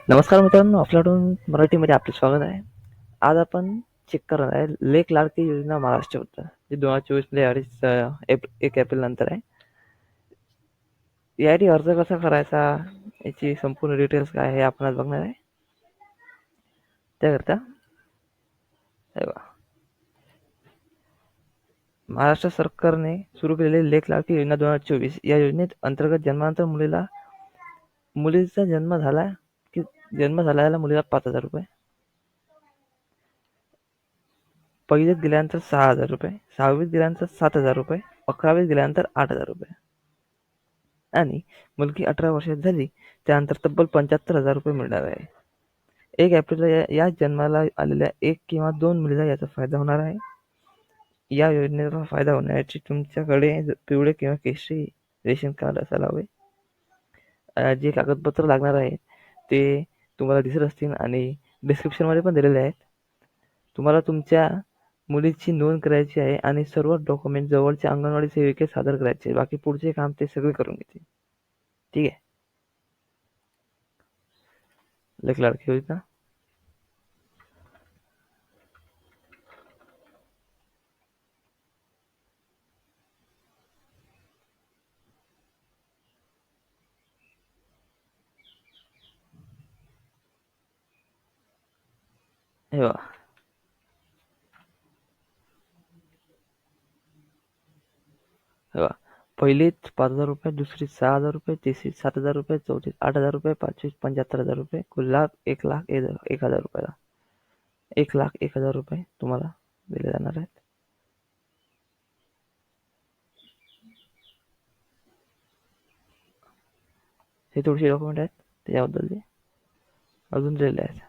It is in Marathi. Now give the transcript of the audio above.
नमस्कार मित्रांनो, अफलाटून मराठीमध्ये आपले स्वागत आहे. आज आपण चेक करणार आहे लेख लाडकी योजना महाराष्ट्राबद्दल, जी 2024 मध्ये 1 एप्रिल नंतर आहे. यासाठी अर्ज कसा करायचा, याची संपूर्ण डिटेल्स काय आहे हे आपण आज बघणार आहे. त्याकरता हे बघा, महाराष्ट्र सरकारने सुरू केलेली लेख लाडकी योजना 2024 या योजनेत अंतर्गत जन्मानंतर मुलीचा जन्म झाला की जन्म झालेल्या मुलीला 5,000 रुपये, पहिलीत गेल्यानंतर 6,000 रुपये, 6वीत गेल्यानंतर 7,000 रुपये, 11वीत गेल्यानंतर 8,000 रुपये आणि मुलगी 18 वर्षाची झाली त्यानंतर तब्बल 75,000 रुपये मिळणार आहे. 1 एप्रिलला या जन्माला आलेल्या 1 किंवा 2 मुलीला याचा फायदा होणार आहे. या योजनेचा फायदा होण्यासाठी तुमच्याकडे पिवळे किंवा केशरी रेशन कार्ड असायला हवे. जे कागदपत्र लागणार आहे ते तुम्हाला दिसत असतील आणि डिस्क्रिप्शनमध्ये पण दिलेले आहेत. तुम्हाला तुमच्या मुलीची नोंद करायची आहे आणि सर्व डॉक्युमेंट जवळच्या अंगणवाडी सेविकेस सादर करायचे. बाकी पुढचे काम ते सगळे करून घेतील. ठीक आहे. लेख लाडकी योजना. हे बघा, हे बघा, पहिलीत 5,000 रुपये, दुसरीत 6,000 रुपये, तिसरीत 7,000 रुपये, चौथीत 8,000 रुपये, पाचवीत 75,000 रुपये, कुल लाभ 1,01,000 रुपयाला. 1,01,000 रुपये तुम्हाला दिले जाणार आहेत. हे थोडेसे डॉक्युमेंट आहेत त्याच्याबद्दलचे अजून दिलेले आहेत.